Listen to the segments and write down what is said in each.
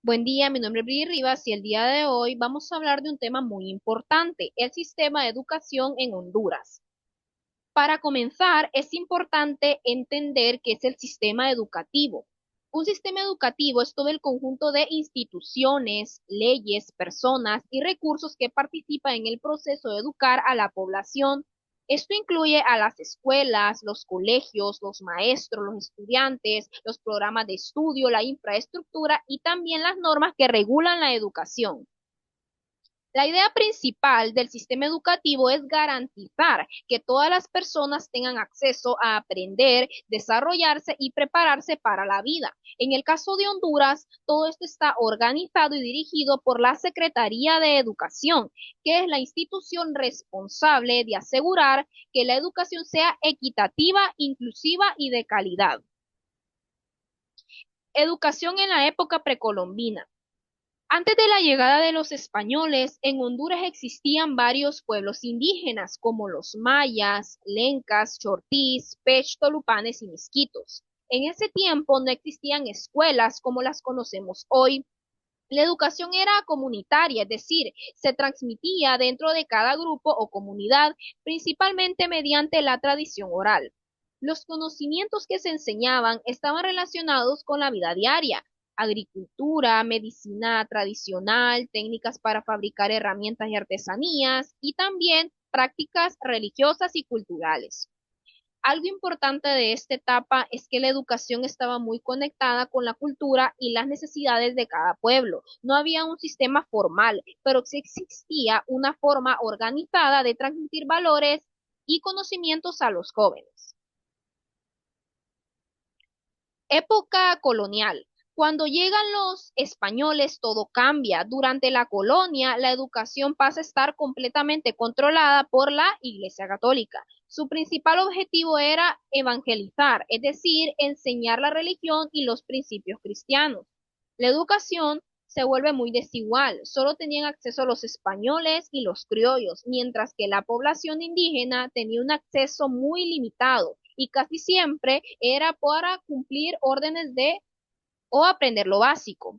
Buen día, mi nombre es Bri Rivas y el día de hoy vamos a hablar de un tema muy importante, el sistema de educación en Honduras. Para comenzar, es importante entender qué es el sistema educativo. Un sistema educativo es todo el conjunto de instituciones, leyes, personas y recursos que participan en el proceso de educar a la población. Esto incluye a las escuelas, los colegios, los maestros, los estudiantes, los programas de estudio, la infraestructura y también las normas que regulan la educación. La idea principal del sistema educativo es garantizar que todas las personas tengan acceso a aprender, desarrollarse y prepararse para la vida. En el caso de Honduras, todo esto está organizado y dirigido por la Secretaría de Educación, que es la institución responsable de asegurar que la educación sea equitativa, inclusiva y de calidad. Educación en la época precolombina. Antes de la llegada de los españoles, en Honduras existían varios pueblos indígenas como los mayas, lencas, chortís, pech, tolupanes y misquitos. En ese tiempo no existían escuelas como las conocemos hoy. La educación era comunitaria, es decir, se transmitía dentro de cada grupo o comunidad, principalmente mediante la tradición oral. Los conocimientos que se enseñaban estaban relacionados con la vida diaria, agricultura, medicina tradicional, técnicas para fabricar herramientas y artesanías, y también prácticas religiosas y culturales. Algo importante de esta etapa es que la educación estaba muy conectada con la cultura y las necesidades de cada pueblo. No había un sistema formal, pero sí existía una forma organizada de transmitir valores y conocimientos a los jóvenes. Época colonial. Cuando llegan los españoles, todo cambia. Durante la colonia, la educación pasa a estar completamente controlada por la Iglesia Católica. Su principal objetivo era evangelizar, es decir, enseñar la religión y los principios cristianos. La educación se vuelve muy desigual. Solo tenían acceso los españoles y los criollos, mientras que la población indígena tenía un acceso muy limitado y casi siempre era para cumplir órdenes de o aprender lo básico.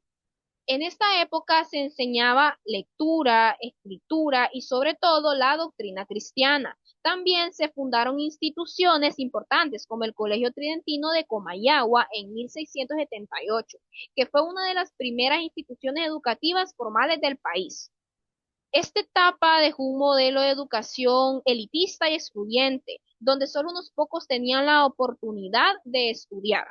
En esta época se enseñaba lectura, escritura y sobre todo la doctrina cristiana. También se fundaron instituciones importantes como el Colegio Tridentino de Comayagua en 1678, que fue una de las primeras instituciones educativas formales del país. Esta etapa dejó un modelo de educación elitista y excluyente, donde solo unos pocos tenían la oportunidad de estudiar.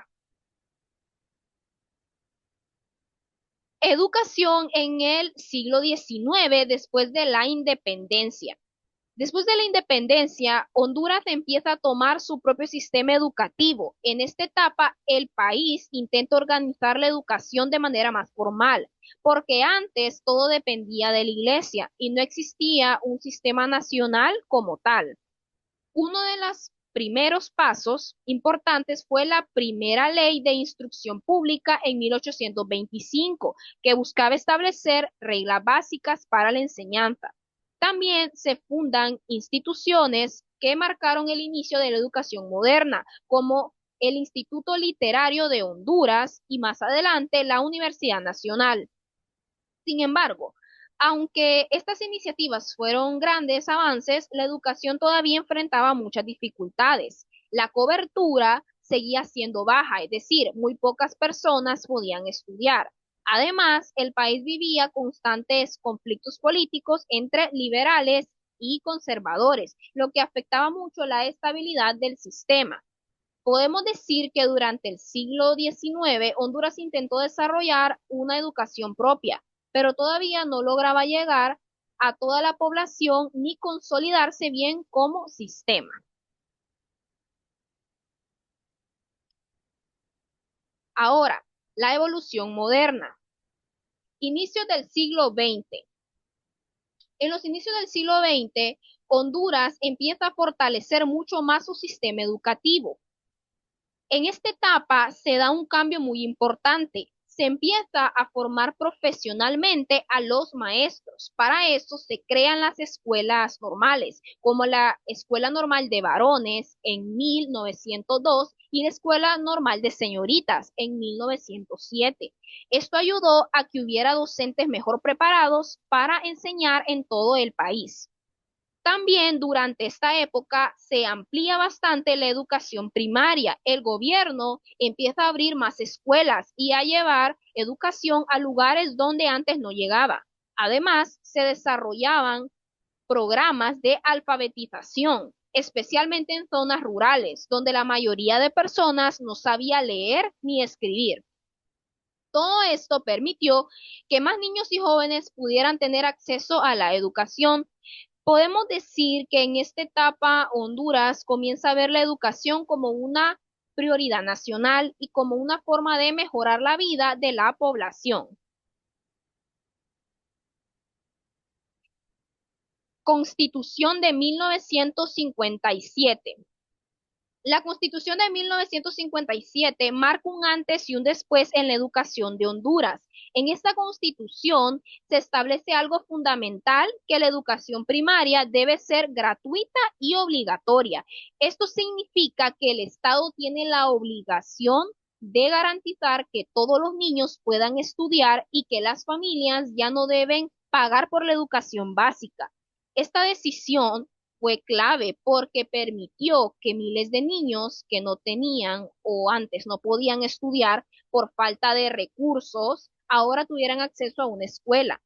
Educación en el siglo XIX, después de la independencia. Después de la independencia, Honduras empieza a tomar su propio sistema educativo. En esta etapa, el país intenta organizar la educación de manera más formal, porque antes todo dependía de la iglesia y no existía un sistema nacional como tal. Uno de los primeros pasos importantes fue la primera ley de instrucción pública en 1825, que buscaba establecer reglas básicas para la enseñanza. También se fundan instituciones que marcaron el inicio de la educación moderna, como el Instituto Literario de Honduras y más adelante la Universidad Nacional. Sin embargo, aunque estas iniciativas fueron grandes avances, la educación todavía enfrentaba muchas dificultades. La cobertura seguía siendo baja, es decir, muy pocas personas podían estudiar. Además, el país vivía constantes conflictos políticos entre liberales y conservadores, lo que afectaba mucho la estabilidad del sistema. Podemos decir que durante el siglo XIX Honduras intentó desarrollar una educación propia, pero todavía no lograba llegar a toda la población ni consolidarse bien como sistema. Ahora, la evolución moderna. Inicios del siglo XX. En los inicios del siglo XX, Honduras empieza a fortalecer mucho más su sistema educativo. En esta etapa se da un cambio muy importante. se empieza a formar profesionalmente a los maestros. Para eso se crean las escuelas normales, como la Escuela Normal de Varones en 1902 y la Escuela Normal de Señoritas en 1907. Esto ayudó a que hubiera docentes mejor preparados para enseñar en todo el país. También durante esta época se amplía bastante la educación primaria. El gobierno empieza a abrir más escuelas y a llevar educación a lugares donde antes no llegaba. Además, se desarrollaban programas de alfabetización, especialmente en zonas rurales, donde la mayoría de personas no sabía leer ni escribir. Todo esto permitió que más niños y jóvenes pudieran tener acceso a la educación. Podemos decir que en esta etapa Honduras comienza a ver la educación como una prioridad nacional y como una forma de mejorar la vida de la población. Constitución de 1957. La Constitución de 1957 marca un antes y un después en la educación de Honduras. En esta Constitución se establece algo fundamental, que la educación primaria debe ser gratuita y obligatoria. Esto significa que el Estado tiene la obligación de garantizar que todos los niños puedan estudiar y que las familias ya no deben pagar por la educación básica. Esta decisión fue clave porque permitió que miles de niños que no tenían o antes no podían estudiar por falta de recursos, ahora tuvieran acceso a una escuela.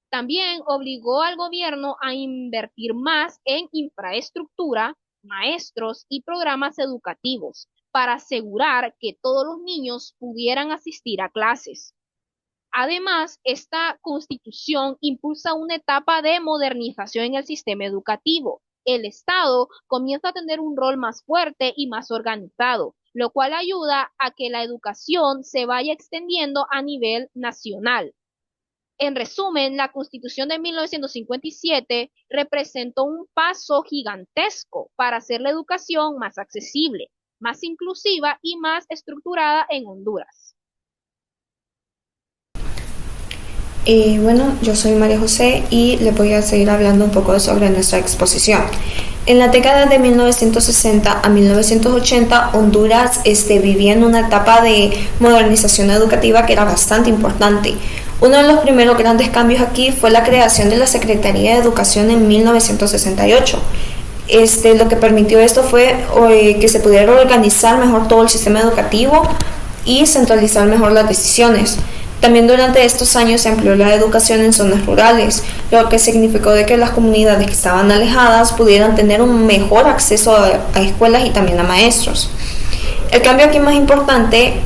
También obligó al gobierno a invertir más en infraestructura, maestros y programas educativos para asegurar que todos los niños pudieran asistir a clases. Además, esta Constitución impulsa una etapa de modernización en el sistema educativo. El Estado comienza a tener un rol más fuerte y más organizado, lo cual ayuda a que la educación se vaya extendiendo a nivel nacional. En resumen, la Constitución de 1957 representó un paso gigantesco para hacer la educación más accesible, más inclusiva y más estructurada en Honduras. Bueno, yo soy María José y les voy a seguir hablando un poco sobre nuestra exposición. En la década de 1960 a 1980, Honduras vivía en una etapa de modernización educativa que era bastante importante. Uno de los primeros grandes cambios aquí fue la creación de la Secretaría de Educación en 1968. Lo que permitió esto fue que se pudiera organizar mejor todo el sistema educativo y centralizar mejor las decisiones. También durante estos años se amplió la educación en zonas rurales, lo que significó de que las comunidades que estaban alejadas pudieran tener un mejor acceso a escuelas y también a maestros. El cambio aquí más importante,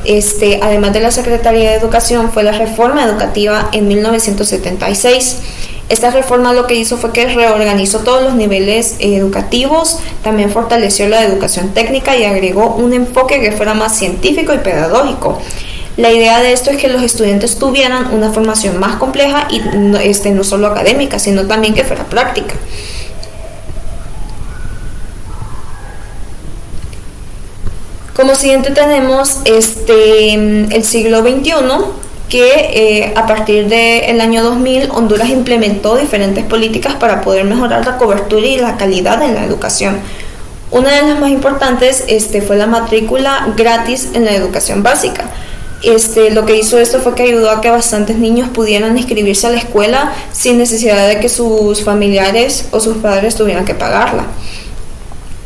además de la Secretaría de Educación, fue la reforma educativa en 1976. Esta reforma lo que hizo fue que reorganizó todos los niveles educativos, también fortaleció la educación técnica y agregó un enfoque que fuera más científico y pedagógico. La idea de esto es que los estudiantes tuvieran una formación más compleja y no solo académica, sino también que fuera práctica. Como siguiente tenemos el siglo XXI, que a partir del año 2000 Honduras implementó diferentes políticas para poder mejorar la cobertura y la calidad en la educación. Una de las más importantes fue la matrícula gratis en la educación básica. Lo que hizo esto fue que ayudó a que bastantes niños pudieran inscribirse a la escuela sin necesidad de que sus familiares o sus padres tuvieran que pagarla.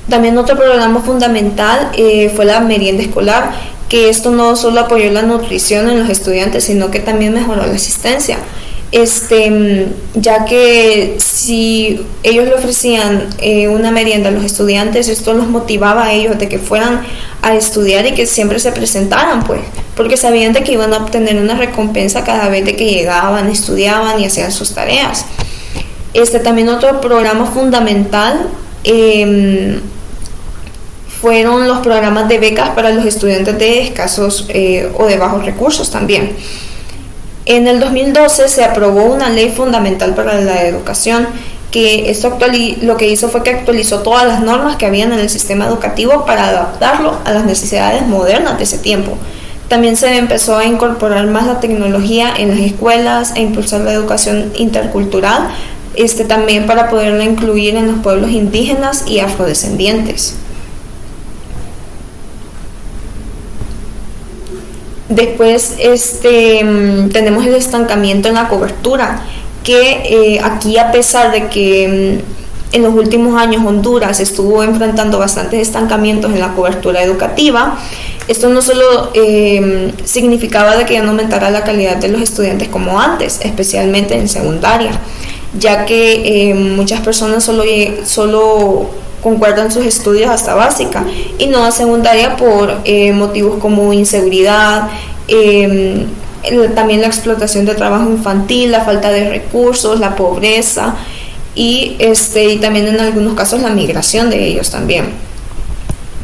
También otro programa fundamental fue la merienda escolar, que esto no solo apoyó la nutrición en los estudiantes, sino que también mejoró la asistencia. Ya que si ellos le ofrecían una merienda a los estudiantes, esto los motivaba a ellos de que fueran a estudiar y que siempre se presentaran, pues, porque sabían de que iban a obtener una recompensa cada vez de que llegaban, estudiaban y hacían sus tareas. También otro programa fundamental fueron los programas de becas para los estudiantes de escasos o de bajos recursos también. En el 2012 se aprobó una ley fundamental para la educación, que esto lo que hizo fue que actualizó todas las normas que habían en el sistema educativo para adaptarlo a las necesidades modernas de ese tiempo. También se empezó a incorporar más la tecnología en las escuelas, a impulsar la educación intercultural, también para poderla incluir en los pueblos indígenas y afrodescendientes. Después tenemos el estancamiento en la cobertura, que aquí, a pesar de que en los últimos años Honduras estuvo enfrentando bastantes estancamientos en la cobertura educativa, esto no solo significaba de que ya no aumentara la calidad de los estudiantes como antes, especialmente en secundaria, ya que muchas personas solo concuerdan sus estudios hasta básica y no a secundaria por motivos como inseguridad, también la explotación de trabajo infantil, la falta de recursos, la pobreza y también en algunos casos la migración de ellos también.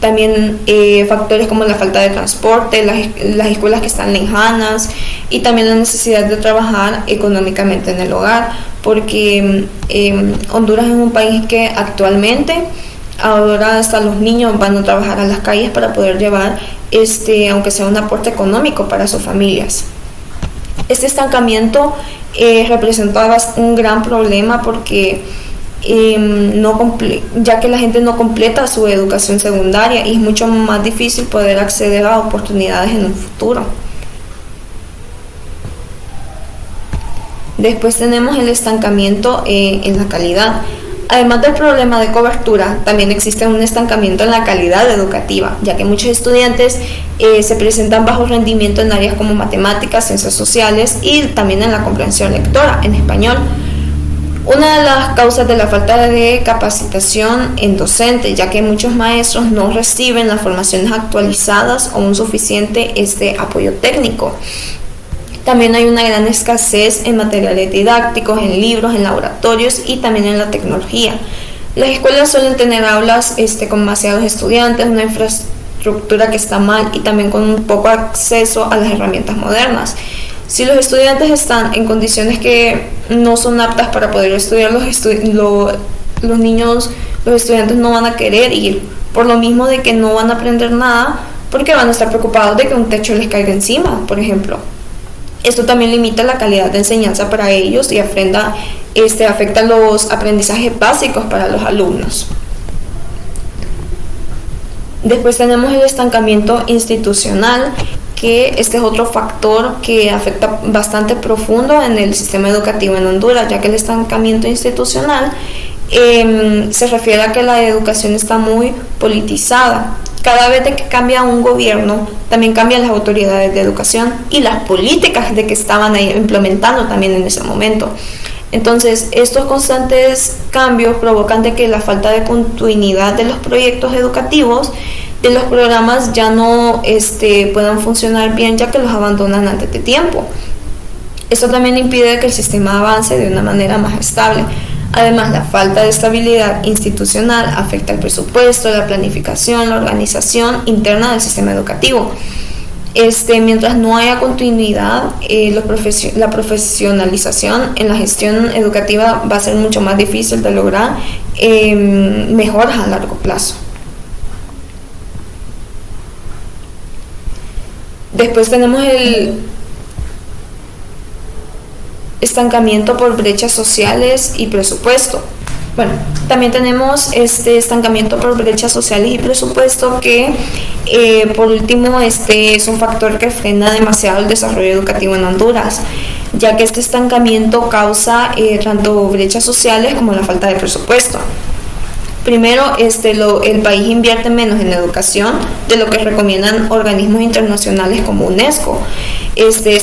También factores como la falta de transporte, las escuelas que están lejanas y también la necesidad de trabajar económicamente en el hogar, porque Honduras es un país que actualmente ahora hasta los niños van a trabajar a las calles para poder llevar aunque sea un aporte económico para sus familias. Este estancamiento representaba un gran problema porque ya que la gente no completa su educación secundaria y es mucho más difícil poder acceder a oportunidades en un futuro. Después tenemos el estancamiento en la calidad. Además del problema de cobertura, también existe un estancamiento en la calidad educativa, ya que muchos estudiantes se presentan bajo rendimiento en áreas como matemáticas, ciencias sociales y también en la comprensión lectora en español. Una de las causas de la falta de capacitación en docentes, ya que muchos maestros no reciben las formaciones actualizadas o un suficiente apoyo técnico. También hay una gran escasez en materiales didácticos, en libros, en laboratorios y también en la tecnología. Las escuelas suelen tener aulas con demasiados estudiantes, una infraestructura que está mal y también con un poco acceso a las herramientas modernas. Si los estudiantes están en condiciones que no son aptas para poder estudiar, los estudiantes no van a querer ir, por lo mismo de que no van a aprender nada, porque van a estar preocupados de que un techo les caiga encima, por ejemplo. Esto también limita la calidad de enseñanza para ellos y afecta los aprendizajes básicos para los alumnos. Después tenemos el estancamiento institucional, que este es otro factor que afecta bastante profundo en el sistema educativo en Honduras, ya que el estancamiento institucional se refiere a que la educación está muy politizada. Cada vez que cambia un gobierno, también cambian las autoridades de educación y las políticas de que estaban ahí implementando también en ese momento. Entonces, estos constantes cambios provocan de que la falta de continuidad de los proyectos educativos, de los programas, ya no puedan funcionar bien, ya que los abandonan antes de tiempo. Esto también impide que el sistema avance de una manera más estable. Además, la falta de estabilidad institucional afecta el presupuesto, la planificación, la organización interna del sistema educativo. Mientras no haya continuidad, la profesionalización en la gestión educativa va a ser mucho más difícil de lograr mejoras a largo plazo. Después tenemos el estancamiento por brechas sociales y presupuesto. Bueno, también tenemos este estancamiento por brechas sociales y presupuesto que por último es un factor que frena demasiado el desarrollo educativo en Honduras, ya que este estancamiento causa tanto brechas sociales como la falta de presupuesto. Primero, el país invierte menos en educación de lo que recomiendan organismos internacionales como UNESCO.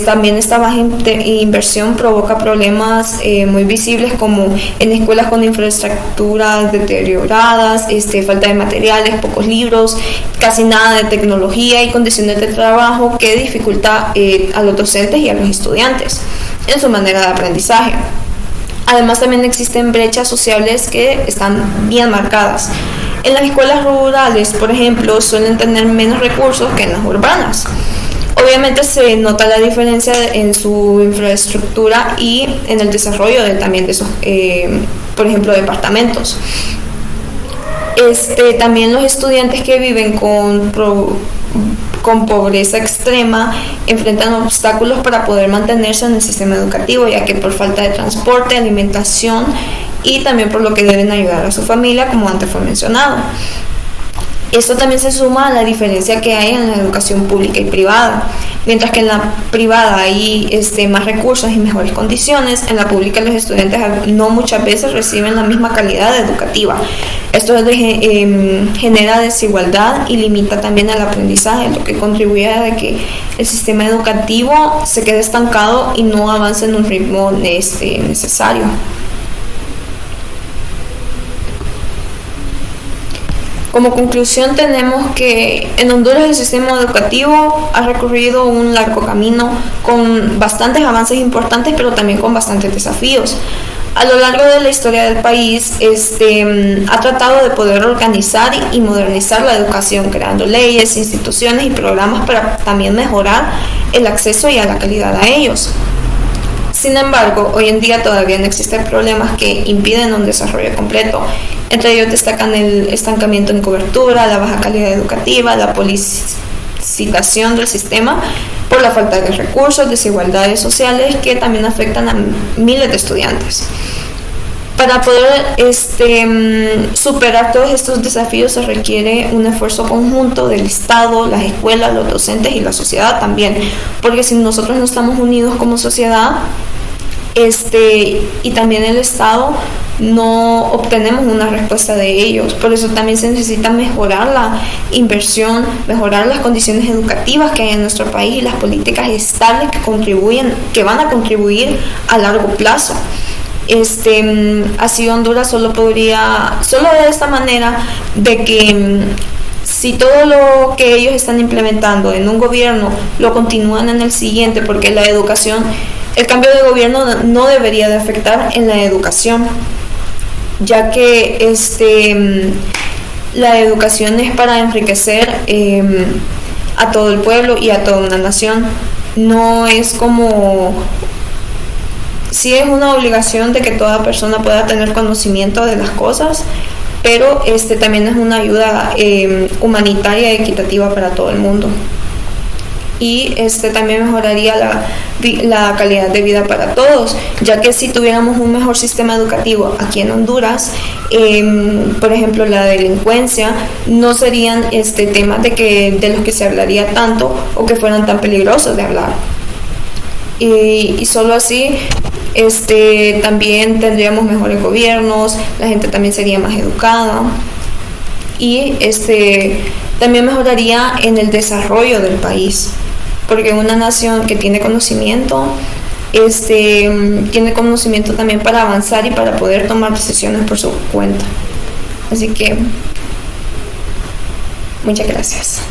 También esta baja inversión provoca problemas muy visibles como en escuelas con infraestructuras deterioradas, falta de materiales, pocos libros, casi nada de tecnología y condiciones de trabajo que dificulta a los docentes y a los estudiantes en su manera de aprendizaje. Además, también existen brechas sociales que están bien marcadas. En las escuelas rurales, por ejemplo, suelen tener menos recursos que en las urbanas. Obviamente se nota la diferencia en su infraestructura y en el desarrollo también de esos, por ejemplo, departamentos. También los estudiantes que viven con pobreza extrema enfrentan obstáculos para poder mantenerse en el sistema educativo, ya que por falta de transporte, alimentación y también por lo que deben ayudar a su familia, como antes fue mencionado. Esto también se suma a la diferencia que hay en la educación pública y privada. Mientras que en la privada hay más recursos y mejores condiciones, en la pública los estudiantes no muchas veces reciben la misma calidad educativa. Esto genera desigualdad y limita también el aprendizaje, lo que contribuye a que el sistema educativo se quede estancado y no avance en un ritmo necesario. Como conclusión tenemos que en Honduras el sistema educativo ha recorrido un largo camino con bastantes avances importantes, pero también con bastantes desafíos. A lo largo de la historia del país, ha tratado de poder organizar y modernizar la educación, creando leyes, instituciones y programas para también mejorar el acceso y a la calidad a ellos. Sin embargo, hoy en día todavía no existen problemas que impiden un desarrollo completo. Entre ellos destacan el estancamiento en cobertura, la baja calidad educativa, la publicitación del sistema por la falta de recursos, desigualdades sociales que también afectan a miles de estudiantes. Para poder superar todos estos desafíos se requiere un esfuerzo conjunto del Estado, las escuelas, los docentes y la sociedad también, porque si nosotros no estamos unidos como sociedad y también el Estado, no obtenemos una respuesta de ellos. Por eso también se necesita mejorar la inversión, mejorar las condiciones educativas que hay en nuestro país y las políticas estables que van a contribuir a largo plazo. Así Honduras solo de esta manera de que si todo lo que ellos están implementando en un gobierno lo continúan en el siguiente, porque la educación, el cambio de gobierno no debería de afectar en la educación, ya que la educación es para enriquecer a todo el pueblo y a toda una nación. No es como... Sí es una obligación de que toda persona pueda tener conocimiento de las cosas, pero también es una ayuda humanitaria y equitativa para todo el mundo. Y también mejoraría la calidad de vida para todos, ya que si tuviéramos un mejor sistema educativo aquí en Honduras, por ejemplo la delincuencia, no serían temas de los que se hablaría tanto o que fueran tan peligrosos de hablar. Y solo así también tendríamos mejores gobiernos, la gente también sería más educada y también mejoraría en el desarrollo del país, porque una nación que tiene conocimiento tiene conocimiento también para avanzar y para poder tomar decisiones por su cuenta. Así que muchas gracias.